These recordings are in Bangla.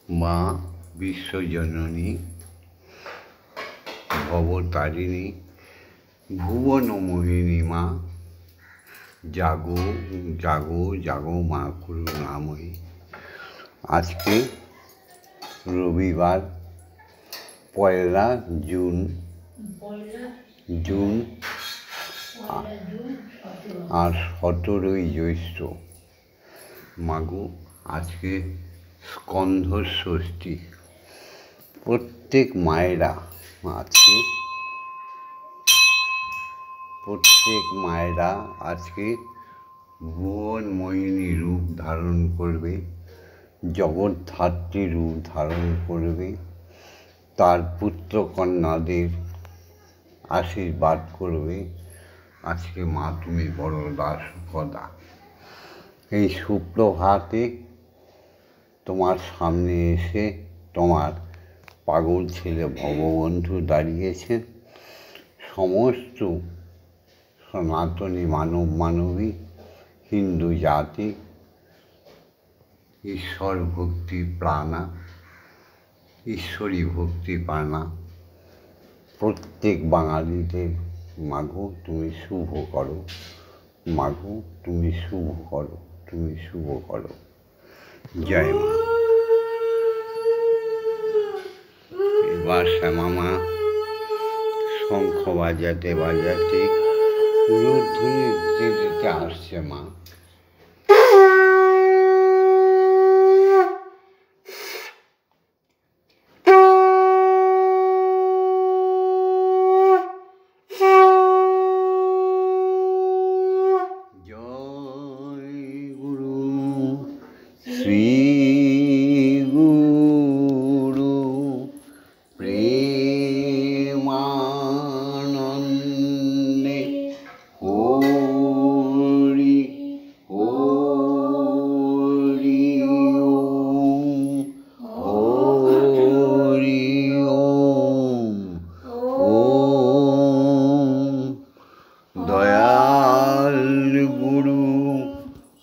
মা বিশ্বজননী ভবতারিণী ভুবনমোহিনী মা, জাগো জাগো জাগো মা করুণাময়ী। আজকে রবিবার 1 জুন আর 17 জ্যৈষ্ঠ। মাগো আজকে স্কন্ধ ষষ্ঠী। প্রত্যেক মায়েরা আজকে ভুবনমোহিনী রূপ ধারণ করবে, জগদ্ধাত্রী রূপ ধারণ করবে, তার পুত্র কন্যাদের আশীর্বাদ করবে। আজকে মা তুমি বড়দা সুখদা। এই সুপ্রভাতে তোমার সামনে এসে তোমার পাগল ছেলে ভববন্ধু দাঁড়িয়েছেন। সমস্ত সনাতনী মানবী হিন্দু জাতি ঈশ্বর ভক্তি প্রাণা, ঈশ্বরী ভক্তি প্রাণা প্রত্যেক বাঙালিদের মাগো তুমি শুভ করো, মাগো তুমি শুভ করো, তুমি শুভ করো। জয় মা। এবার শ্যামা মা শঙ্খ বাজাতে বাজাতে উলুধ্বনি দিতে দিতে আসছে মা। জয় গুরু শ্রী গুরু প্রেমানন্দে হরি হরি ওম হরি ওম ওম। দয়াল গুরু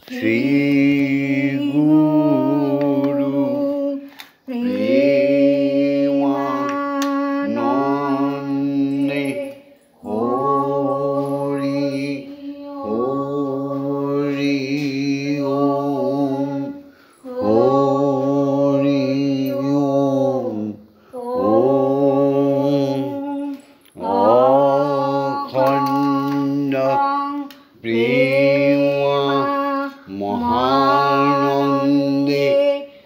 শ্রী গুরু প্রেমানন্দে হরি হরি ওম হরি ওম ওম। অখণ্ড প্রেমা মহানন্দে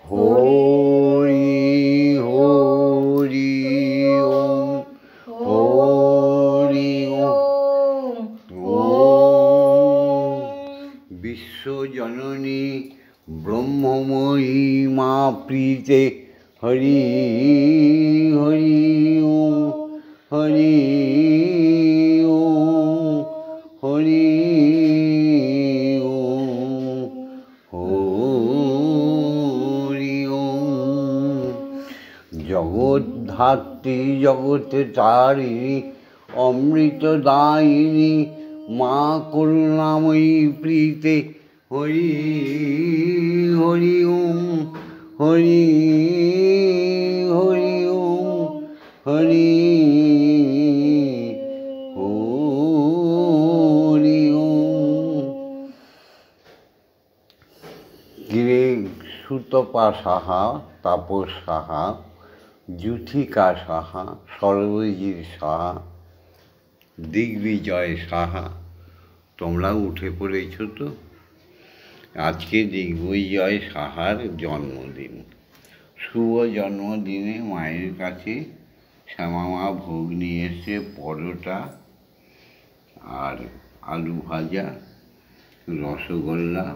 হরি হরি ওম হরি ওম ওম। বিশ্বজননী ব্রহ্মময়ী মা প্রীতে হরি হরি ওম হরি ওম হরি ওম হরি ওম। জগদ্ধাত্রী জগতে তারিণী অমৃতদায়িনী মা করুণাময়ী প্রীতে হরি হরি ওম হরি হরি ওম হরি হরি ওম। গিরে সুতপা সাহা, তাপস সাহা, যুথিকা সাহা, সর্বজিৎ সাহা, দিগ্বিজয় সাহা, তোমরা উঠে পড়েছ তো। আজকে দিগ্বিজয় সাহার জন্মদিন। শুভ জন্মদিনে মায়ের কাছে শ্যামা মা ভোগ নিয়ে এসে পরোটা আর আলু ভাজা, রসগোল্লা,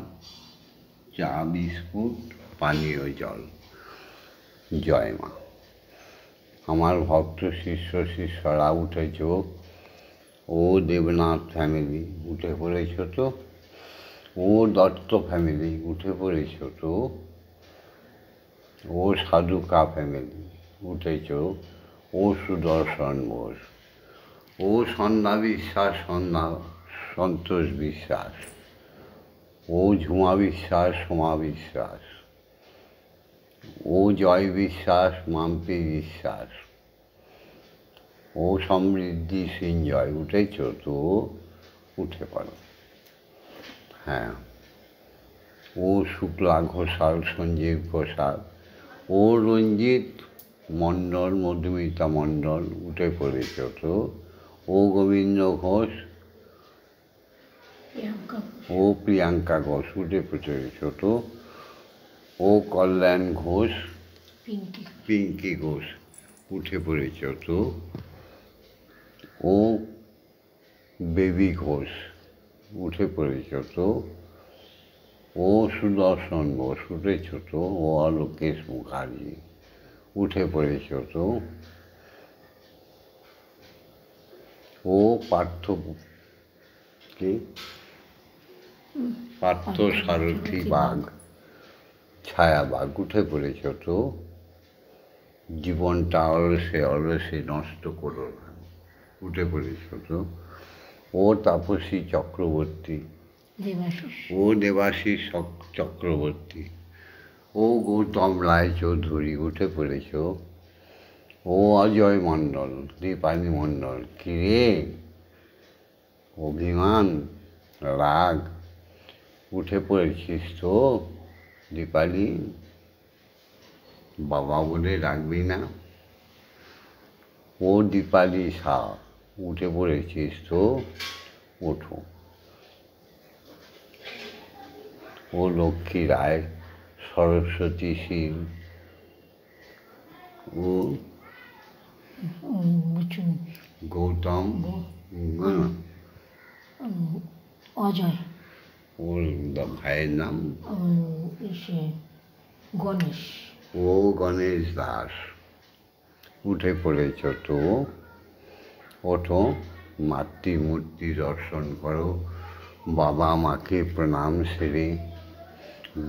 চা বিস্কুট, পানীয় জল। জয় মা। আমার ভক্ত শিষ্যরা উঠেছ। ও দেবনাথ ফ্যামিলি উঠে পড়েছ তো। ও দত্ত ফ্যামিলি উঠে পড়েছ তো। ও সাধুকা ফ্যামিলি উঠেছ। ও সুদর্শন বোস, ও সন্ধ্যা বিশ্বাস, সন্তোষ বিশ্বাস, ও ঝুমা বিশ্বাস, সোমা বিশ্বাস, ও জয় বিশ্বাস মাম্পি বিশ্বাস, ও সমৃদ্ধি সিঞ্জয়। উঠেছ তো, উঠে পড়ো। হ্যাঁ। ও শুক্লা ঘোষাল সঞ্জীব ঘোষাল, ও রঞ্জিত মণ্ডল মধুমিতা মণ্ডল। উঠে পড়েছ তো। ও গোবিন্দ ঘোষ, ও প্রিয়াঙ্কা ঘোষ। উঠে পড়েছ তো। ও কল্যাণ ঘোষ, পিঙ্কি ঘোষ। উঠে পড়েছ তো। ও বেবি ঘোষ। উঠে পড়েছ তো। ও সুদর্শন ঘোষ। উঠেছ তো। ও অলোকেশ মুখার্জি। উঠে পড়েছ তো। ও পার্থ কি পার্থ সারথী বাঘ, ছায়া বাঘ। উঠে পড়েছ তো। জীবনটা অলসে অলসে নষ্ট করো না। উঠে পড়েছ তো। ও তাপসী চক্রবর্তী, ও দেবাশিস চক্রবর্তী, ও গৌতম রায়চৌধুরী। উঠে পড়েছ। ও অজয় মণ্ডল, দীপালি মণ্ডল। কিরে অভিমান রাগ, উঠে পড়েছিস তো দীপালি? বাবা বলে ডাকবি না? ও দীপালি শাহ। উঠে পড়েছিস তো, ওঠো। ও লক্ষ্মী রায়, সরস্বতী শীল, ও গৌতম অজয়, ওর ভাইয়ের নাম গণেশ, ও গণেশ দাস। উঠে পড়েছ তো, ওঠো। মাতৃমূর্তি দর্শন করো, বাবা মাকে প্রণাম সেরে,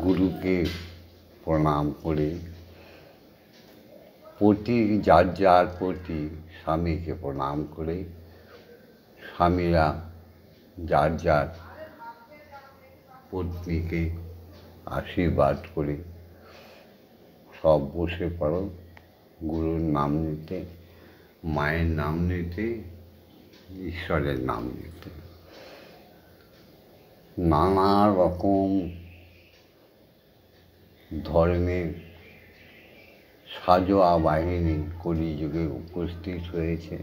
গুরুকে প্রণাম করে, পতি যার যার প্রতি স্বামীকে প্রণাম করে, স্বামীরা যার যার পত্নীকে আশীর্বাদ করে সব বসে পড়ো গুরুর নাম নিতে, মায়ের নাম নিতে, ঈশ্বরের নাম নিতে। নানা রকম ধর্মের সাজোয়া বাহিনী কলিযুগে উপস্থিত হয়েছে।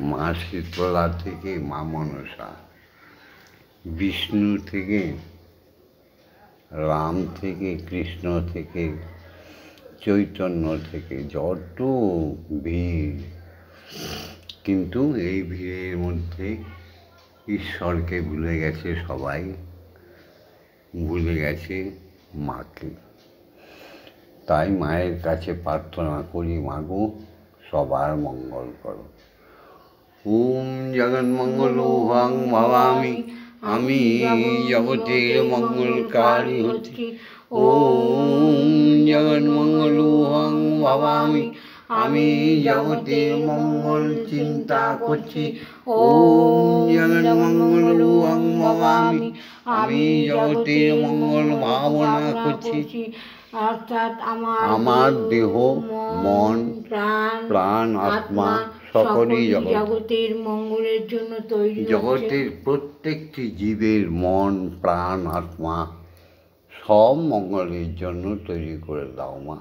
মা শীতলা থেকে মা মনসা, বিষ্ণু থেকে, রাম থেকে, কৃষ্ণ থেকে, চৈতন্য থেকে, যত ভিড়। কিন্তু এই ভিড়ের মধ্যে ঈশ্বরকে ভুলে গেছে সবাই, ভুলে গেছে মাকে। তাই মায়ের কাছে প্রার্থনা করি, মাগো সবার মঙ্গল করো। ওম জগন্মঙ্গল হং ভবামি, আমি জগতের মঙ্গলকারী হচ্ছি। ওম জগন্মঙ্গল হং ভবামি, আমি জগতের মঙ্গল চিন্তা করছি। ওম জগন্মঙ্গল হং ভবামি, আমি জগতের মঙ্গল ভাবনা করছি। অর্থাৎ আমার দেহ মন প্রাণ আত্মা সকলই জগতের মঙ্গলের জন্য তৈরি। জগতের প্রত্যেকটি জীবের মন প্রাণ আত্মা সব মঙ্গলের জন্য তৈরি করে দাও মা।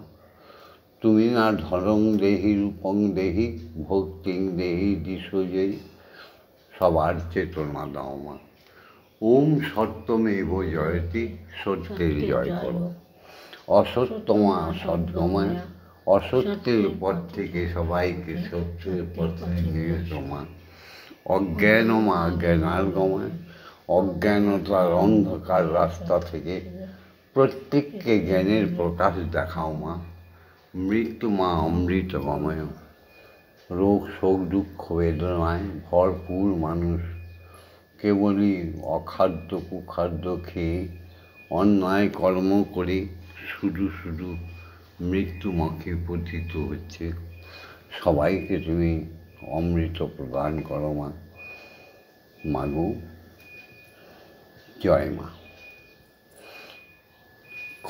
তুমি না ধরং দেহি রূপং দেহি ভক্তিং দেহি দিশোজয়ী, সবার চেতনা দাও মা। ওম সত্যমেব জয়তি, সত্যের জয় করো। অসত্যমা সদ্গময়, অসত্যের পথ থেকে সবাইকে সত্যের পথে নিয়ে তোমা। অজ্ঞানমা জ্ঞানার গময়, অজ্ঞানতার অন্ধকার রাস্তা থেকে প্রত্যেককে জ্ঞানের প্রকাশ দেখাও মা। মৃত্যু মা অমৃত গময়, রোগ শোক দুঃখ বেদনায় ভরপুর মানুষ কেবলই অখাদ্য কুখাদ্য খেয়ে অন্যায় কর্ম করে শুধু শুধু মৃত্যুমুখে পতিত হচ্ছে। সবাইকে তুমি অমৃত প্রদান করো মা। মাগো জয় মা।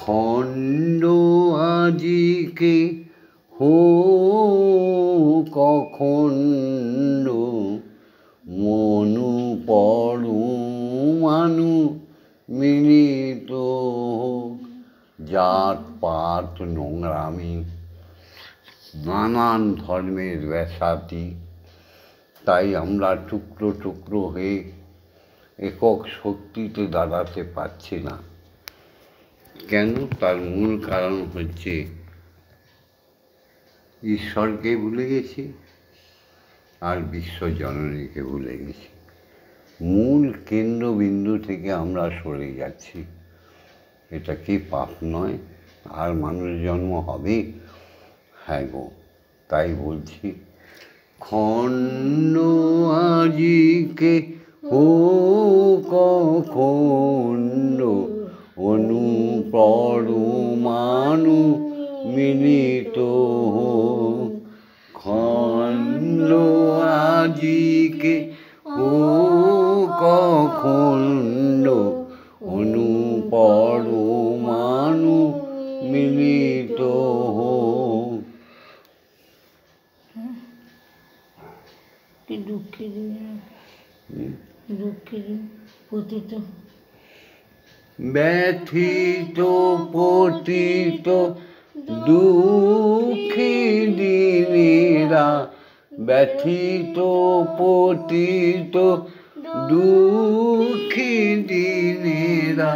খণ্ড আজিকে হোক অখণ্ড, মনু পরমাণু মিলিত হোক। জাত পাত নোংরামি, নানান ধর্মের ব্যাসাতি, তাই আমরা টুকরো টুকরো হয়ে একক শক্তিতে দাঁড়াতে পারছি না। কেন? তার মূল কারণ হচ্ছে ঈশ্বরকে ভুলে গেছি আর বিশ্বজননীকে ভুলে গেছি। মূল কেন্দ্রবিন্দু থেকে আমরা সরে যাচ্ছি। এটা কি পাপ নয়? আর মানুষ জন্ম হবে? হ্যাঁ গো, তাই বলছি, খণ্ড আজিকে হোক অখণ্ড, অনুপরমাণু মিলিত হোক। খণ্ড আজিকে হোক অখণ্ড, অনুপরমাণু মিলিত হোক। কি দুঃখের দিন, দুঃখের দিন, পতিত ব্যথিত পতিত দুঃখী দিনেরা, ব্যথিত পতিত দুঃখী দিনেরা,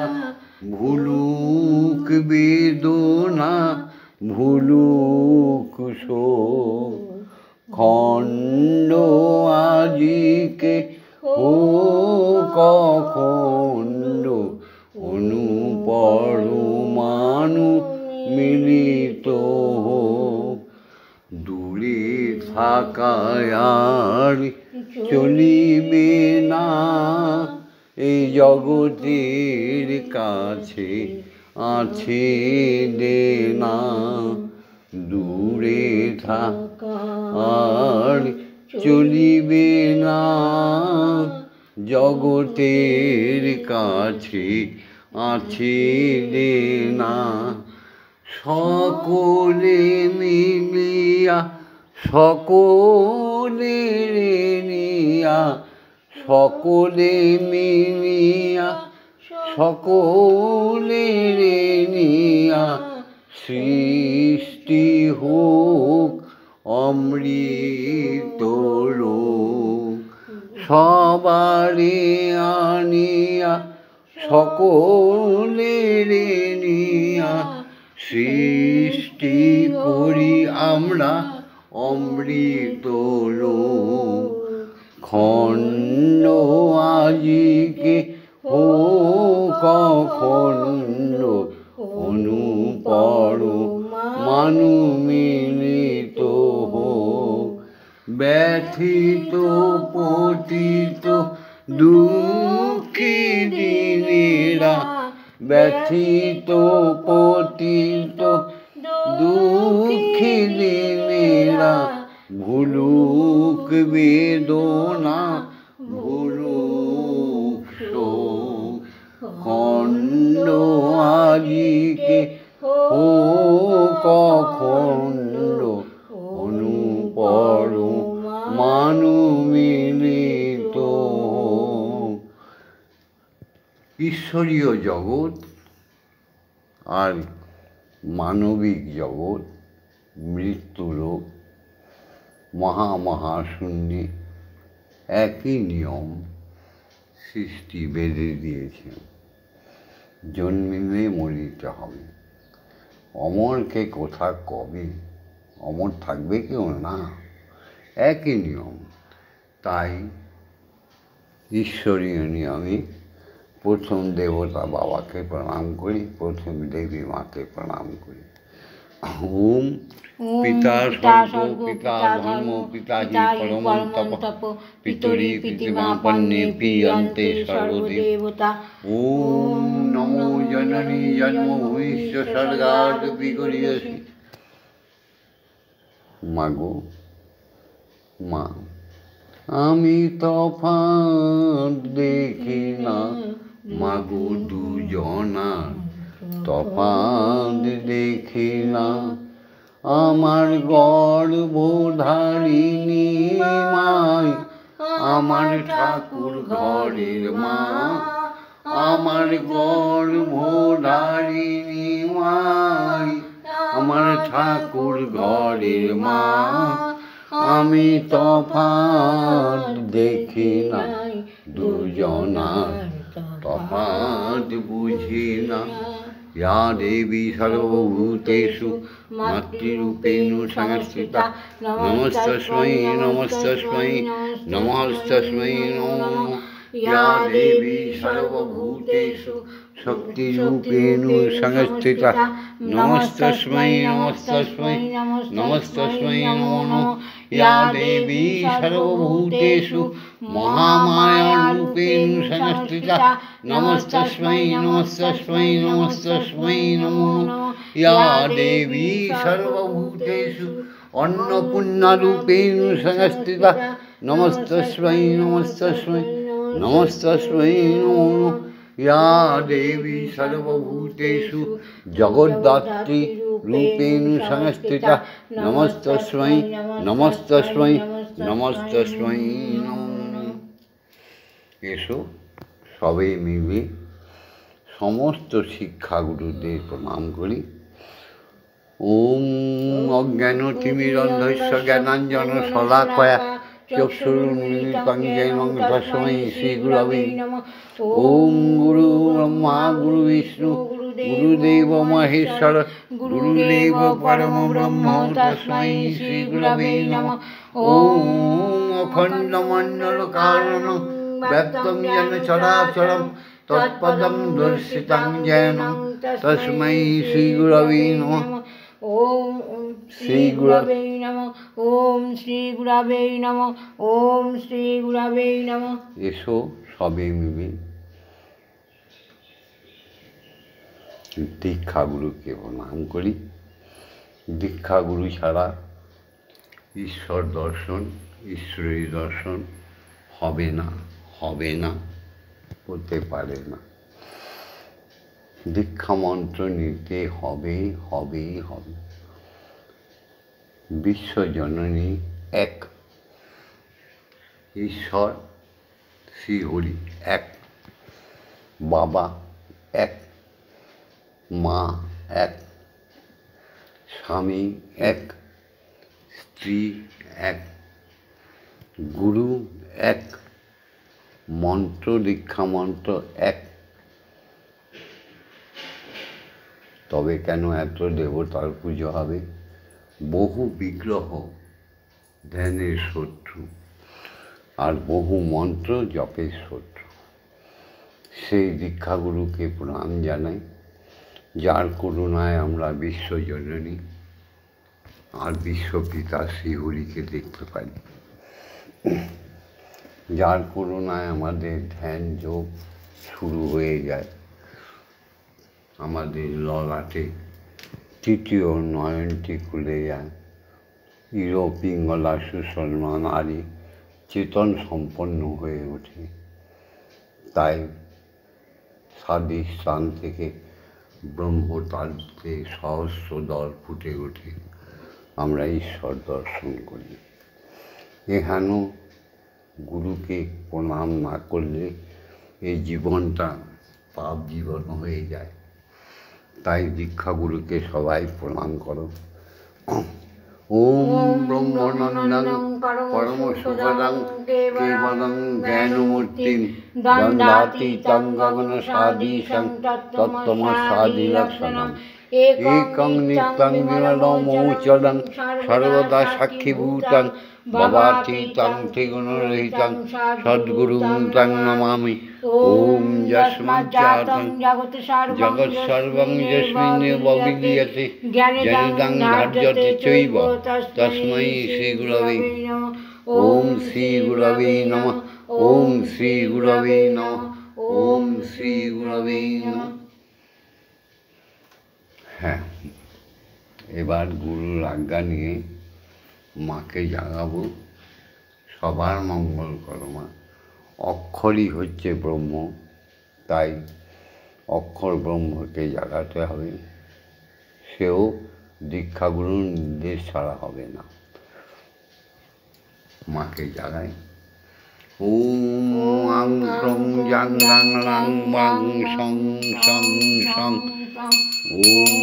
ভুলুক বেদনা ভুলুক শোক। খণ্ড আজিকে হোক অখণ্ড, অনুপরমাণু মিলিত হোক। দূরে থাকায় আর চলিবে না, এই জগতের কাছে আছে দেনা। দূরে থাকার চলিবে না, জগতের কাছে আছে দেনা। সকলে মিলিয়া সকলে নিয়া, সকলে মিলিয়া সকলে নিয়া, সৃষ্টি হোক অমৃত লোক। সবারে আনিয়া সকলের নিয়া, সৃষ্টি করি আমরা অমৃত লোক। খণ্ড আজিকে হোক অখণ্ড, অনুপরমাণু মিলিত হোক। ব্যথিত পতিত দুঃখী দিনেরা, ব্যথিত পতিত দুঃখী দিনেরা, ভুলুক বেদনা ভুলুক শোক। খণ্ড আজিকে হোক অখণ্ড, অনুপরমাণু মিলিত হোক। ঈশ্বরীয় জগৎ আর মানবিক জগৎ, মৃত্যুলোক, মহাশূন্যে একই নিয়ম সৃষ্টি বেঁধে দিয়েছে। জন্মিলে মরিতে হবে। অমরকে কোথা কবে? অমর থাকবে কেউ না, একই নিয়ম। তাই ঈশ্বরীয় নিয়মে প্রথম দেবতা বাবাকে প্রণাম করি, প্রথম দেবী মাকে প্রণাম করি। ওম পিতা স্বর্গ, পিতা ধর্ম, পিতা হি পরম তপ, পিতরি পিতিমা পন্নে পিয়ন্তে সর্বদেবতা। ওম নমো জননী জন্মভূমিশ্চ স্বর্গাদ বিগরীয়সি। মাগো, মা, আমি তফাৎ দেখি না, মাগো দুজনার তফাৎ দেখি না আমার গর্ভধারিণী মাই, আমার ঠাকুর ঘরের মা, আমার গর্ভধারিণী মাই, আমার ঠাকুর ঘরের মা। আমি তফাৎ দেখি না দুজনার, তফাৎ বুঝি না। ইয়া দেবী সর্বভূতেষু মাতৃরূপেণ সংস্থিতা, নমস্তস্मै নমস্তস্मै নমস্তস্मै নমো নমঃ। ইয়া দেবী সর্বভূতেষু শক্তিরূপেণ সংস্থিতা, নমস্তস্मै নমস্তস্मै নমস্তস্मै নমো নমঃ। ইয়া দেবী সর্বভূতেষু মহামায়ারূপেণ সংস্থিতা, নমস্তস্मै নমস্তস্मै নমস্তস্मै নমো নমঃ। ইয়া দেবী সর্বভূতেষু অন্নপূর্ণারূপেণ সংস্থিতা, নমস্তস্मै নমস্তস্मै নমস্তস্मै নমো নমঃ। ইয়া দেবী সর্বভূতেষু জগদ্ধাত্রী রূপেণ সংস্থিতা, নমস্তস্मै নমস্তস্मै নমস্তস্मै নমো নমঃ। এসো সবে মিলে সমস্ত শিক্ষাগুরুদের প্রণাম করি। ওম অজ্ঞানতিমিরন্ধস্য জ্ঞানাঞ্জন শলাকয়া চক্ষুরুন্মিলিतं येन তস্मै শ্রীগুরবে নমঃ। ওম গুরু ব্রহ্মা গুরু বিষ্ণু গুরুদেব মহেশ্বর গুরুদেব পরম ব্রহ্ম তস্मै শ্রীগুরবে নমঃ। ওম অখণ্ডমণ্ডলকারণং ব্যক্তং येन চরাচরং তৎপদং দর্শিतं येन তস্मै শ্রীগুরবে নমঃ। ওম শ্রী গুরবে নমঃ। ওম শ্রী গুরবে নমঃ। ওম শ্রী গুরবে নমঃ। এসো সবে মিলে দীক্ষাগুরুকে প্রণাম করি। দীক্ষাগুরু ছাড়া ঈশ্বর দর্শন, ঈশ্বরী দর্শন হবে না, হবে না, হতে পারে না। দীক্ষা মন্ত্র নিতে হবে, হবেই হবে। বিশ্বজননী এক, ঈশ্বর শ্রীহরি এক, বাবা এক, মা এক, স্বামী এক, স্ত্রী এক, গুরু এক, মন্ত্র দীক্ষা মন্ত্র এক। তবে কেন এত দেবতার পুজো হবে? বহু বিগ্রহ ধ্যানের শত্রু আর বহু মন্ত্র জপের শত্রু। সেই দীক্ষাগুরুকে প্রণাম জানাই, যার করুণায় আমরা বিশ্বজননী আর বিশ্বপিতা শ্রীহরিকে দেখতে পাই, যার করুণায় আমাদের ধ্যান যোগ শুরু হয়ে যায়। আমাদের ললাটে তৃতীয় নয়নটি খুলে যায়, ইরো পিঙ্গলা সুশর্মা নারী চেতন সম্পন্ন হয়ে ওঠে। তাই স্বাধিষ্ঠান থেকে ব্রহ্মতান্ত্রে সহস্র দল ফুটে ওঠে, আমরা ঈশ্বর দর্শন করি। এখানে গুরুকে প্রণাম না করলে এই জীবনটা পাপ জীবন হয়ে যায়। তাই দীক্ষাগুরুকে সবাই প্রণাম করো। ওম ব্রহ্মনন্দং পরম সুখদং কেবলং জ্ঞানমূর্তিং দ্বন্দ্বাতীতং গগন সাদৃশং তত্ত্বমস্যাদিলক্ষণম একং নিত্যং বিমলমৌচলং সর্বদা সাক্ষীভূতং ভবাতীতং ত্রিগুণরহিতং সদ্গুরুং তং নমামি। ওম যস্মাজ্জাতং জগৎ সর্বং যস্মিন্নেব বিলীয়তে জ্ঞানেদং ধার্যতে চৈব তস্मै শ্রীগুরবে নমঃ। ওম শ্রীগুরবে নমঃ। ওম শ্রীগুরবে নমঃ। ওম শ্রীগুরবে নমঃ। হ্যাঁ, এবার গুরুর আজ্ঞা নিয়ে মাকে জাগাবো। সবার মঙ্গল করো মা। অক্ষরই হচ্ছে ব্রহ্ম, তাই অক্ষর ব্রহ্মকে জাগাতে হবে, সেও দীক্ষাগুরুর নির্দেশ ছাড়া হবে না। মাকে জাগাই। ওম আং ক্রং জাং লাং লাং বাং সং সং সং। ওম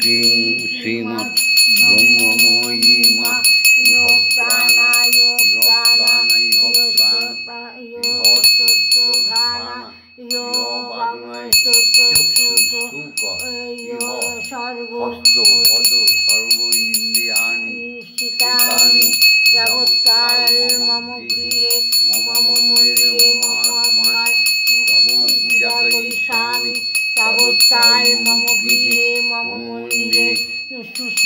ক্লিং শ্রীমৎ ব্রহ্মময়ী মা ইহ প্রাণা ইহ প্রাণা ইহ প্রাণা ইহ স্তোত্রঘ্রাণা ইহ বাগ্ময় চক্ষুষুক ইহ হস্ত পদ সর্ব ইন্দ্রিয়াণি চিত্তানি জগৎকাল মম গৃহে মম মন্দিরে মম আত্মায় তব পূজা করিষ্যামি তাবৎকাল মম গৃহে মম মন্দিরে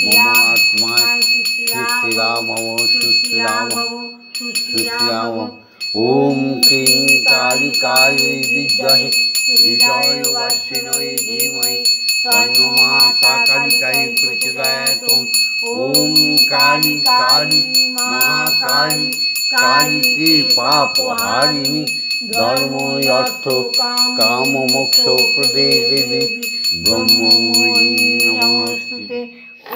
মম আত্মায় সুস্থিরা মম সুস্থিরা ভব সুস্থিরা ভব। ওম ক্লীং কালিকাयै বিদ্মহে হৃদয়বাসিন্যৈ ধীমহি তন্নো মাতা কালিকাই প্রচোদয়াৎ। ওম কালী কালী মহাকালী কালীকে পাপহারিণী ধর্ম অর্থ কাম মোক্ষ প্রদে দেবী ব্রহ্মময়ী নমস্তুতে।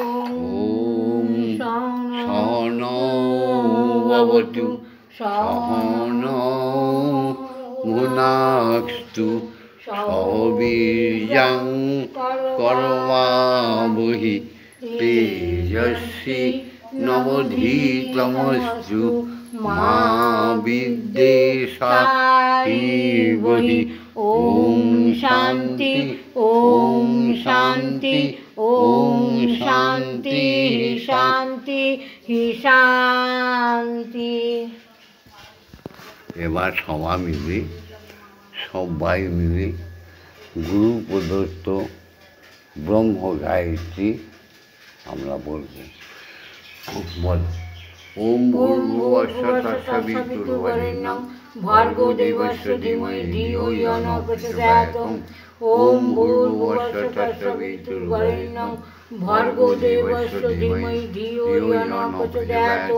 ওম সহনৌ ভবতু সহনৌ ভুনাক্তু সহ বীর্যং করবাবহি তেজস্বী নবধীতমস্তু মা বিদ্বেষাহি। ওম শান্তি ওম শান্তি ওম শান্তি শান্তি শান্তি। এবার সবাই মিলে গুরু প্রদত্ত ব্রহ্ম গায়ত্রী আমরা বলব। বল। ওম ভূর্ভুবস্সুঃ তৎসবিতুর্বরেণ্যং ভর্গো দেবস্য ধীমহি ধিয়ো ইয়ো নঃ প্রচোদয়াৎ। ওম ভূর্ভুবস্সুঃ তৎসবিতুর্বরেণ্যং ভর্গো দেবস্য ধীমহি ধিয়ো ইয়ো নঃ প্রচোদয়াৎ।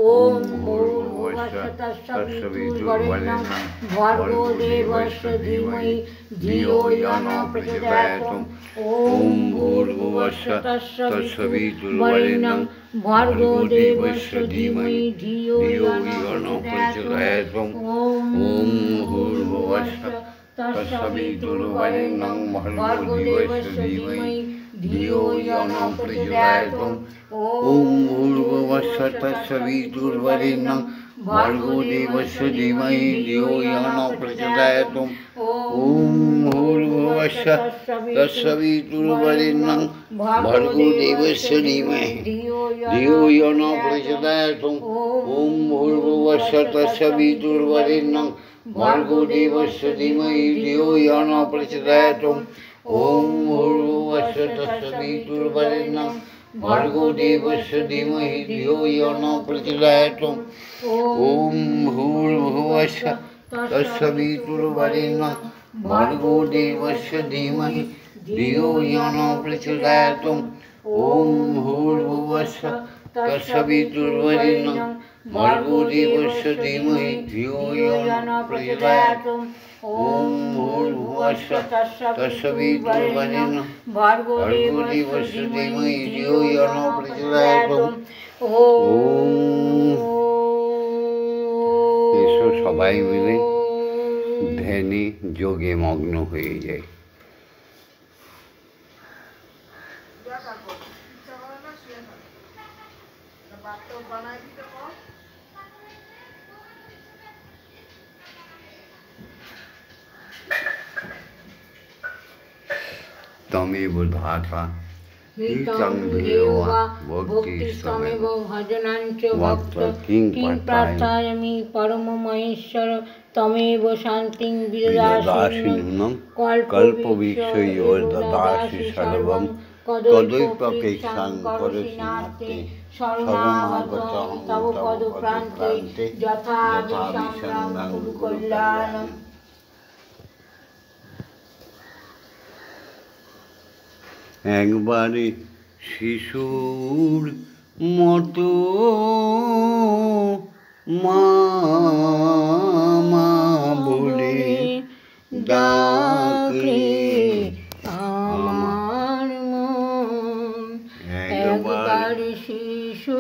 ওম ভূর্ভুবস্সুঃ তৎসবিতুর্বরেণ্যং ভর্গো দেবস্য ধীমহি ধিয়ো ইয়ো নঃ প্রচোদয়াৎ। ওম ভূর্ভুবস্সুঃ তৎসবিতুর্বরেণ্যং ভর্গো দেবস্য ধীমহি ধিয়ো ইয়ো নঃ প্রচোদয়াৎ। ওম ভূর্ভুবস্সুঃ তৎসবিতুর্বরেণ্যং ভর্গো দেবস্য ধীমহি ধিয়ো ইয়ো নঃ প্রচোদয়াৎ। ওম ভূর্ভুবস্সুঃ তৎসবিতুর্বরেণ্যং ভর্গো দেবস্য ধীমহি ধিয়ো ইয়ো নঃ প্রচোদয়াৎ। ওম ভূর্ভুবস্সুঃ তৎসবিতুর্বরেণ্যং ভর্গো দেবস্য ধীমহি ধিয়ো ইয়ো নঃ প্রচোদয়াৎ। ওম ভূর্ভুবস্সুঃ তৎসবিতুর্বরেণ্যং ভর্গো দেবস্য ধীমহি ধিয়ো ইয়ো নঃ প্রচোদয়াৎ। ওম ভূর্ভুবস্সুঃ তৎসবিতুর্বরেণ্যং ভর্গো দেবস্য ধীমহি ধিয়ো ইয়ো নঃ প্রচোদয়াৎ। ওম ভূর্ভুবস্সুঃ তৎসবিতুর্বরেণ্যং ভর্গো দেবস্য ধীমহি ধিয়ো ইয়ো নঃ প্রচোদয়াৎ। ওম ভূর্ভুবস্সুঃ তৎসবিতুর্বরেণ্যং ভর্গো দেবস্য ধীমহি ধিয়ো ইয়ো নঃ প্রচোদয়াৎ। ওম ভূর্ভুবস্সুঃ তৎসবিতুর্বরেণ্যং ভর্গো দেবস্য ধীমহি ধিয়ো ইয়ো নঃ প্রচোদয়াৎ। ওম। এসো সবাই মিলে ধ্যানে যোগে মগ্ন হয়ে যায়। তমেব ধাতা হিতং ধ্যেয়ো ভক্তিস্তমেব ভজনাঞ্চ ভক্ত কিং প্রার্থয়ামি পরমমহেশ্বর তমেব শান্তিং বিদদাসি কল্পবৃক্ষৈঃ দদাসি সর্বং তদৈকাপেক্ষাং করোসি নাস্তে শরণাগতং তব পদপ্রান্তে যথা বিসম্যং কুরু কল্যাণং। একবারে শিশুর মতো মা মা বলে ডাকলে শিশু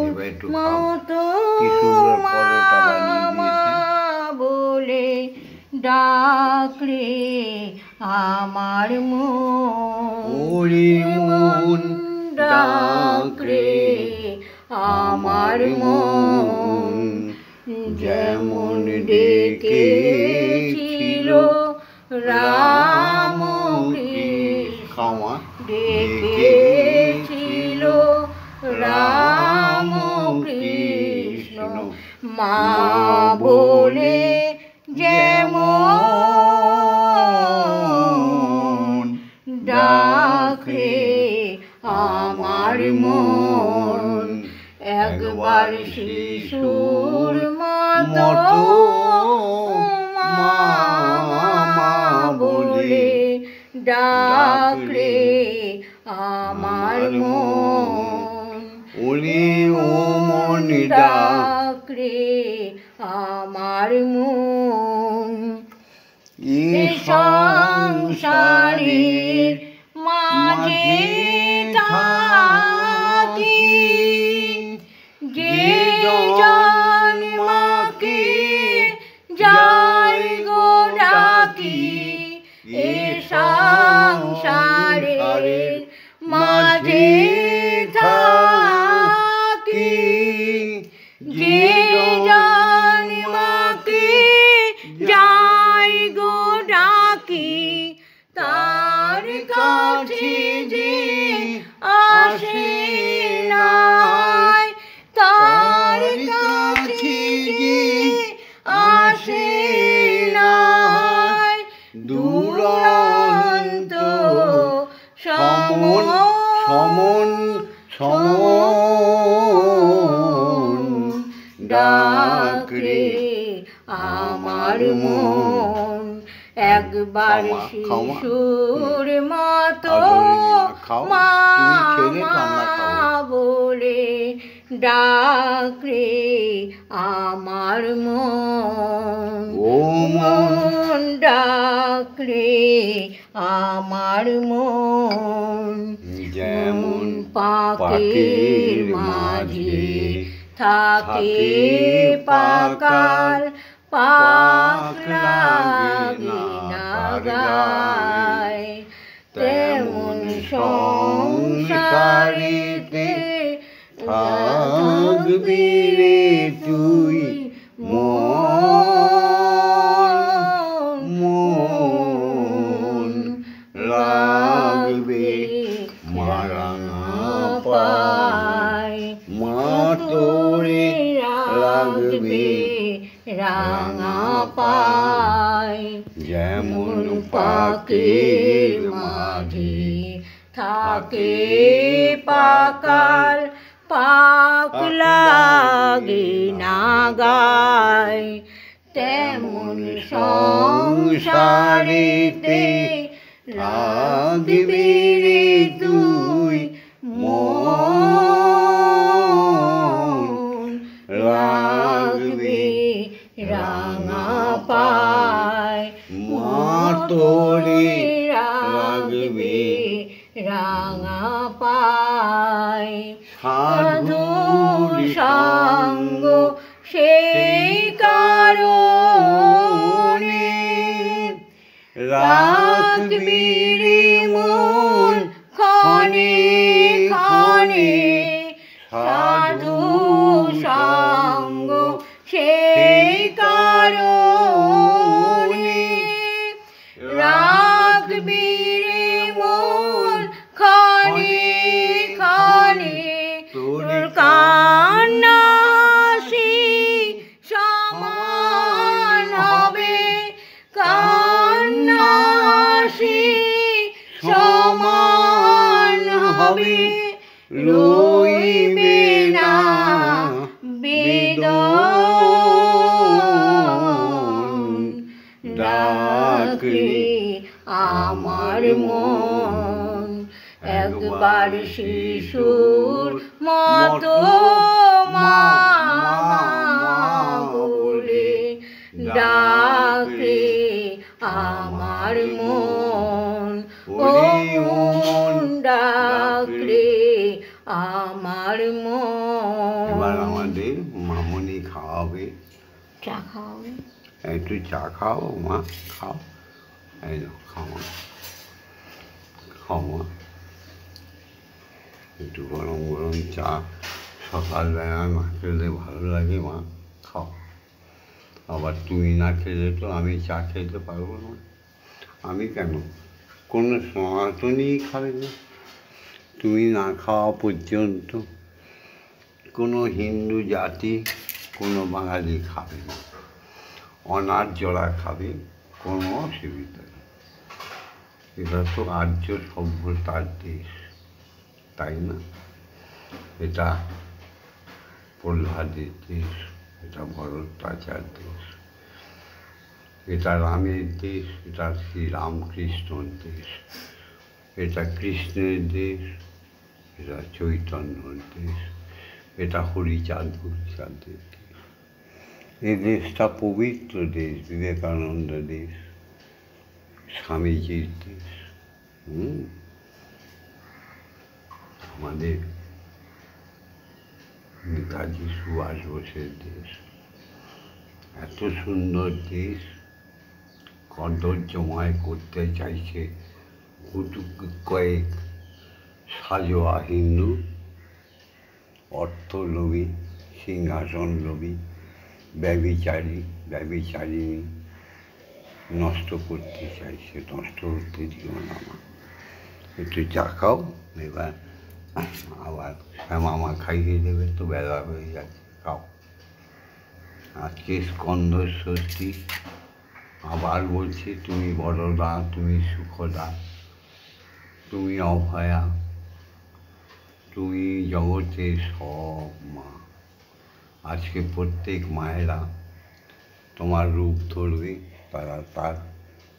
এবার একটু খাও। মতো কি সুন্দর পরোটা বানিয়ে মা দিয়েছে। বলে ডাকরে আমার মন ওরে মন ডাকরে আমার মন যেমন ডেকেছিল রাম খাওয়া ডেকেছিল রাম কৃষ্ণ মা বলে যেমন ডাকে আমার মন একবার শিশুর মতো মা বলে ডাকরে আমার মন ওরে ও মন ডাকরে আমার মন এ সংসারের মাঝে থাকি যে জন মাকে যাই গো ডাকি এ সংসারের মাঝে থাকি যে জন মাকে যাই গো ডাকি তার কাছে যে আসে নাই তার কাছে যে আসে নাই দুরন্ত সমন সমন সমন ডাকরে আমার মন একবার শিশুর মতো মা বলে ডাকরে আমার মন ও মন ডাকরে আমার মন যেমন পাখির মাঝে থাকে পাকাল পাক লাগে না গায় তেমন সংসারেতে থাকবি রে তুই মন মন লাগবে মারাঙা পায় মা তোরে লাগবে রাঙা পায় যেমন পাখির মাঝে থাকে পাকাল পাক লাগে না গায় তেমন সংসারেতে লাগবি রে তুই মন লাগবে রাঙা পায় মা তোরে লাগবে রাঙা পায় সাধুর সঙ্গ সেই কারণে রাখবি রে মন ক্ষণে ক্ষণে সাধু সঙ্গ সেই কারণে রাখবি রে মন ক্ষণে ক্ষণে তোর কান্নাসি সমান হবে কান্নাসি সমান হবে রইবে না বেদন ডাকে আমার মন একবার শিশুর মতো মা বলে ডাকে আমার মন ও মন ডাকে আমার আমার মন। এবার আমাদের মামনি খাওয়াবে, চা খাওয়াবে। একটু চা খাও মা, খাও, এই নাও, খাও মা, খাও মা, একটু গরম গরম চা সকালবেলা না খেলে ভালো লাগে মা, খাও। আবার তুমি না খেলে তো আমি চা খেতে পারবো না। আমি কেন, কোনো সনাতনই খাবে না। তুমি না খাওয়া পর্যন্ত কোনো হিন্দু জাতি, কোনো বাঙালি খাবে না। অনার্যরা খাবে, কোনো অসুবিধা নেই। এটা তো আর্য সভ্যতার দেশ, তাই না? এটা প্রহ্লাদের দেশ, এটা ভরদ্বাজার দেশ, এটা রামের দেশ, এটা শ্রীরামকৃষ্ণর দেশ, এটা কৃষ্ণের দেশ, এটা চৈতন্যর দেশ, এটা হরিচাঁদ ঘোষালদের দেশ। এই দেশটা পবিত্র দেশ, বিবেকানন্দ দেশ, স্বামীজির দেশ, আমাদের নেতাজি সুভাষ বোসের দেশ। এত সুন্দর দেশ কদর্যময় করতে চাইছে কয়েক সাজোয়া হিন্দু, অর্থলোভী, সিংহাসন লোভী, ব্যভিচারিণী নষ্ট করতে চাইছে। নষ্ট করতে দিও না মা, একটু চা খাও। এবার আবার শ্যামামা খাইয়ে দেবে, তো বেলা হয়ে যাচ্ছে, খাও। আজকে স্কন্দ ষষ্ঠী, আবার বলছি তুমি বড়দা, তুমি সুখদা, তুমি অভয়া, তুমি জগতের সব মা। আজকে প্রত্যেক মায়েরা তোমার রূপ ধরবে, তারা তার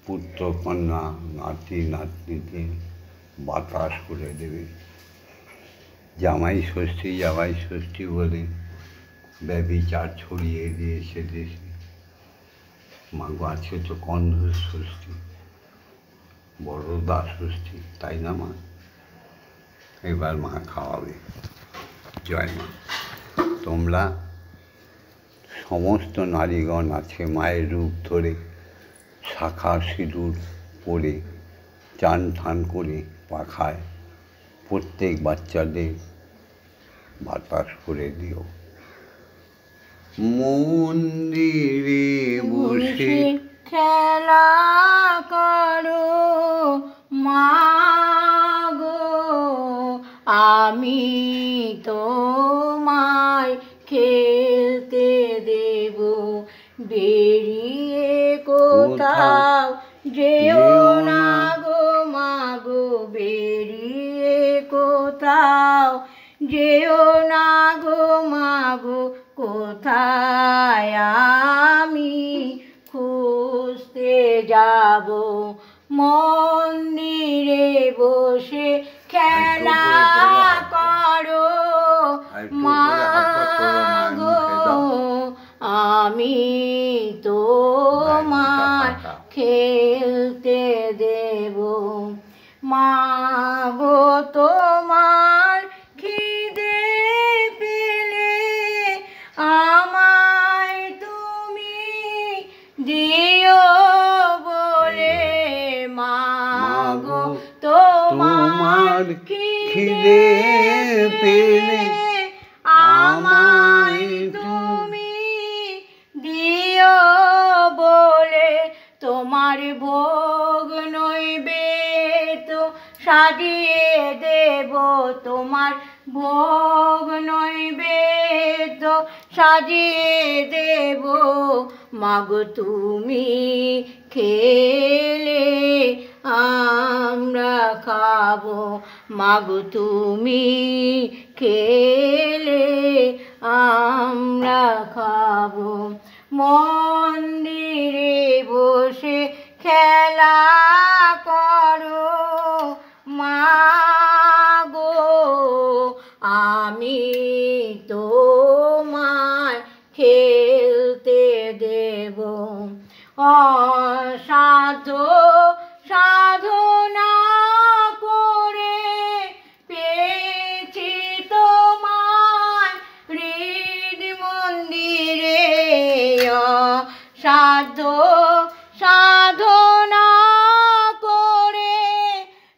পুত্র কন্যা নাতি নাতনিদের বাতাস করে দেবে। জামাই ষষ্ঠী বলে ব্যভিচার ছড়িয়ে দিয়েছে দেশে। মাগো আজকে তো কন্ধ ষষ্ঠী, বড়দা ষষ্ঠী, তাই না মা? এবার মা খাওয়াবে। জয় মা। তোমরা সমস্ত নারীগণ আছে মায়ের রূপ ধরে, শাখা সিঁদুর পরে, চান ঠান করে পাখায় প্রত্যেক বাচ্চাদের বাতাস করে দিও। মন্দিরে বসে খেলা করো মাগো, আমি তোমায় খেলতে দেব। বেরিয়ে কোথাও যেও না গো মাগো, বেরিয়ে কোথাও যেও না গো মাগো, কোথায় আমি খুঁজতে যাব। মন্দিরে বসে খেলা করো মাগো, আমি তোমায় খেলতে দেব। মাগো তোমার খিদে পেলে আমায় তুমি দিও বলে। মাগো তোমার খিদে পেলে আমায় তুমি দিও বলে। তোমার ভোগ নৈবেদ্য সাজিয়ে দেব, তোমার ভোগ নৈবেদ্য সাজিয়ে দেব। মাগো তুমি খেলে আমরা খাবো, মাগো তুমি খেলে আমরা খাবো। মন্দিরে বসে খেলা করো মাগো, আমি তোমায় খেলতে দেব। অসাধ্য সাধনা করে পেয়েছি তোমার সাধ্য সাধনা করে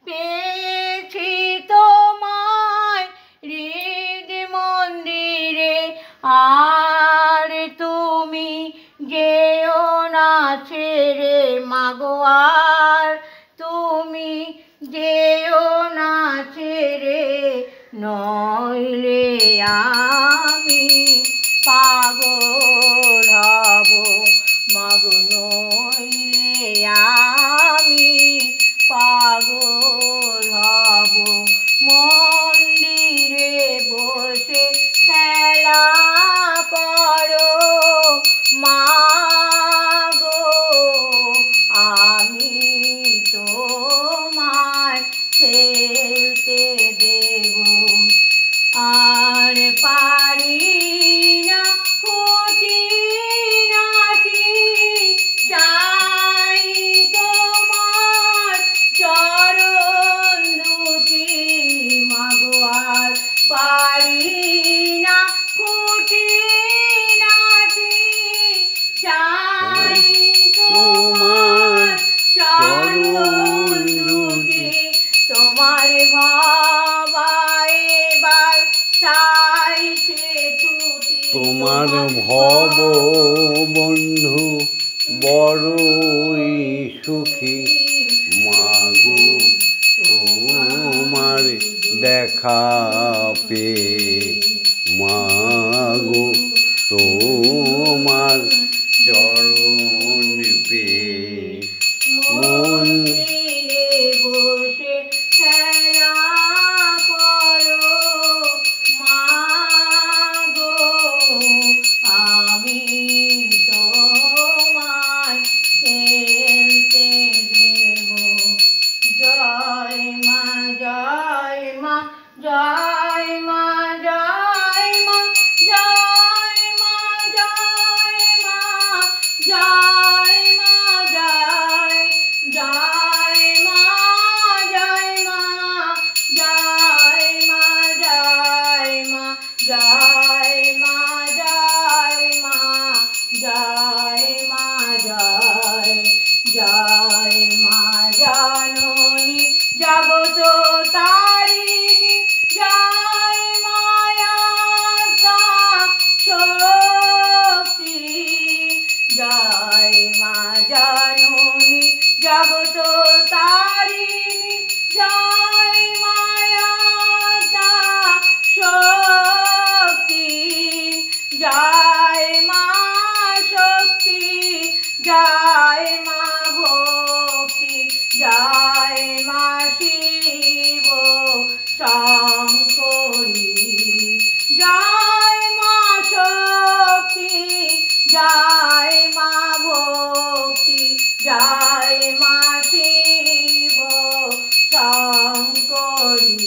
পেয়েছি তোমায় হৃদ মন্দিরে। আর তুমি যেও না ছেড়ে মাগো, আর তুমি যেও না ছেড়ে, নইলে আমি পাগল হব মাগো, নইলে আমি পাগল হব। মন্দিরে বসে খেলা করো মাগো, আমি তোমায় খেলতে দেব। আর পারি না খুঁটিনাটি, চাই তোমার চরণ দুটি মাগো। আর পারি না খুঁটিনাটি, চাই তোমার চরণ দুটি। তোমার ভাবায় এবার চাইছে ছুটি, তোমার ভব বন্ধু বড়ই সুখী মাগো, তোমার দেখা পেয়ে মাগো, তোমার চরণ পেয়ে মন্দিরে বসে খেলা করো মাগো, আমি তোমায় খেলতে দেব। জয় মা জয় মা জয় মা জয় মা জয় মা জয় মা জয় মা জয় জয় মা জয় মা জয় মা জয় মা জয় মা জয় মা জয় মা জয় জয় মা জননী জগত তারিণী, জয় মায়াতা শক্তি, জয় মা জননী জগত তারিণী, জয় মায়াতা শক্তি, জয় মা শক্তি, জয় মা ভক্তি, জয় মা শিব শঙ্করী, জয় মা শক্তি, জয় মা ভক্তি, জয় মা শিব শঙ্করী,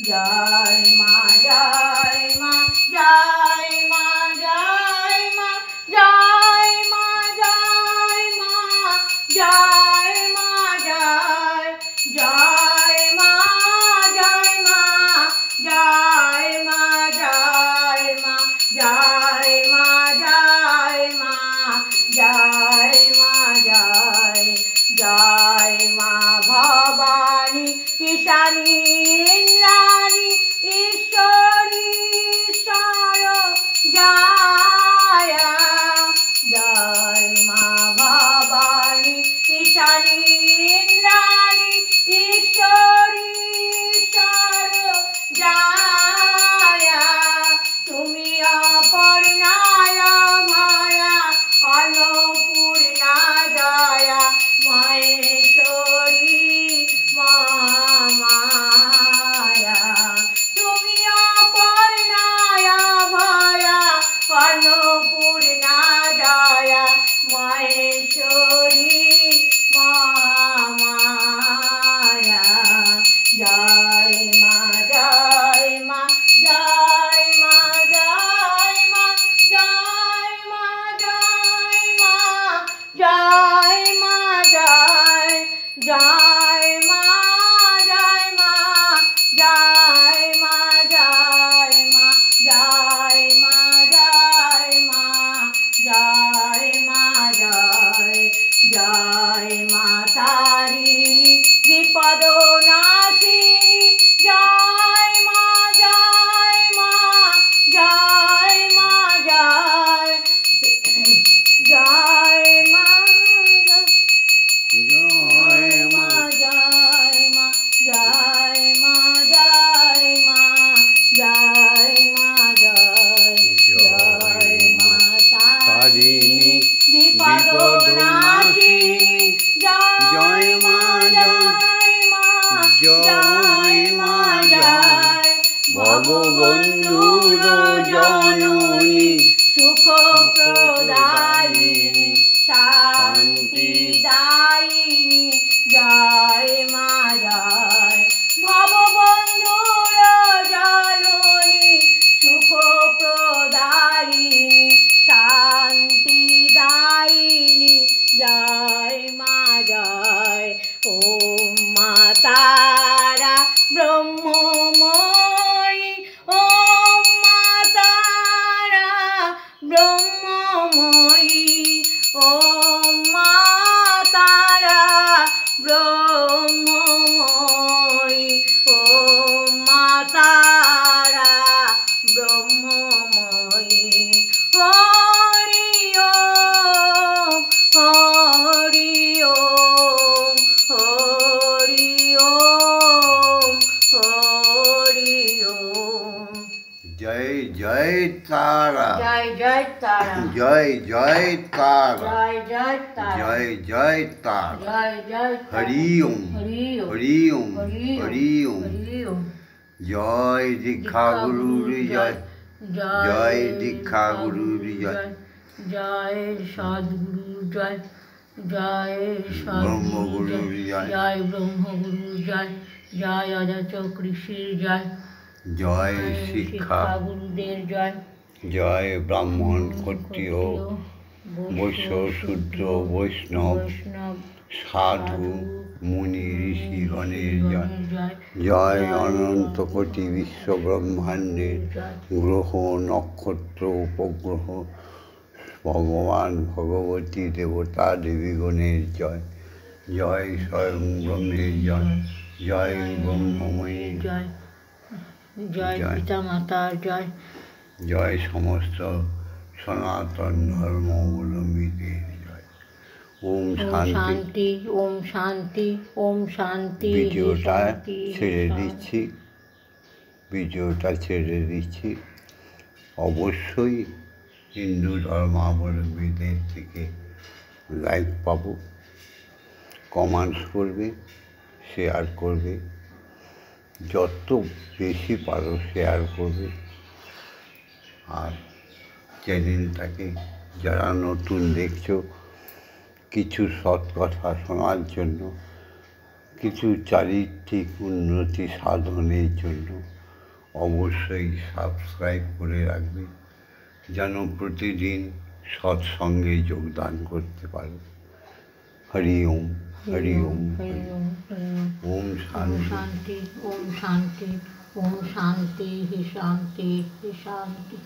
জয় মা জয় মা জয় মা জয় মা জয় মা জয় মা জয় মা জয় জয় মা জয় মা জয় মা জয় মা জয় মা জয় মা জয় মা জয় জয় মা ভবানী ঈশানী ইন্দ্রাণী ঈশ্বরী ঈশ্বর জয়, জয় মা ভবানী ঈশানী ইন্দ্রাণী ঈশ্বরী ঈশ্বর জয়। তুমি অপর্ণায় মায়া অন্নপূর্ণা জয়া মহেশ্বরী মা মায়া, তুমি অপর্ণায় ভয়া অন্নপূর্ণা জয়া মহেশ্বরী মা মায়া। জয় মা জয় মা জয় মা জয় মা জয় মা জয় মা জয় মা জয় জয় মা জয় মা জয় মা জয় মা জয় মা জয় মা জয় মা জয়। বন্ধুর জননী সুখ প্রদায়িনী শান্তি দায়িনী জয় মা জয় ভববন্ধুর জননী সুখ প্রদায়িনী শান্তি দায়িনী জয় মা জয় ওম মা তারা ব্রহ্মময়ী ওম মা তারা ব্রহ্মময়ী ওম মা তারা ব্রহ্মময়ী ওম মা তারা ব্রহ্মময়ী হরি ওম হরি ওম হরি ওম হরি ওম জয় জয় তারা জয় জয় তারা জয় জয় তারা জয় জয় তারা জয় জয় তারা জয় জয় হরি ওম হরি ওম হরি ওম হরি ওম হরি ওম জয় দীক্ষা গুরুর জয় জয় দীক্ষা গুরুর জয় জয় সদ্গুরু জয় জয় ব্রহ্মগুরুর জয় জয় ব্রহ্মগুরু জয় জয় অজাত কৃষির জয় জয় শিক্ষা গুরুদের জয় জয় ব্রাহ্মণ ক্ষত্রিয় বৈশ্য শূদ্র বৈষ্ণব বৈষ্ণব সাধু মুনি ঋষিগণের জয় জয় অনন্ত কোটি বিশ্ব ব্রহ্মাণ্ডের গ্রহ নক্ষত্র উপগ্রহ ভগবান ভগবতী দেবতা দেবীগণের জয় জয় স্বয়ং ব্রহ্মের জয় জয় ব্রহ্মময়ীর জয় জয় পিতা মাতার জয় জয় সমস্ত সনাতন ধর্মাবলম্বীদের জয় ওম শান্তি। ওম শান্তি ওম শান্তি ভিডিওটা শান্তি, ছেড়ে শান্তি। দিচ্ছি ভিডিওটা ছেড়ে দিচ্ছি অবশ্যই হিন্দু ধর্মাবলম্বীদের থেকে লাইক পাবো কমেন্টস করবে শেয়ার করবে যত বেশি পারো শেয়ার করবে আর চ্যানেলটাকে যারা নতুন দেখছো কিছু সৎ কথা শোনার জন্য কিছু চারিত্রিক উন্নতি সাধনের জন্য অবশ্যই সাবস্ক্রাইব করে রাখবে যেন প্রতিদিন সৎসঙ্গে যোগদান করতে পারো হরি ওম হরি ওম হরি ওম হরি ওম ওম ওম শান্তি শান্তি ওম শান্তি ওম শান্তি হি শান্তি হি শান্তি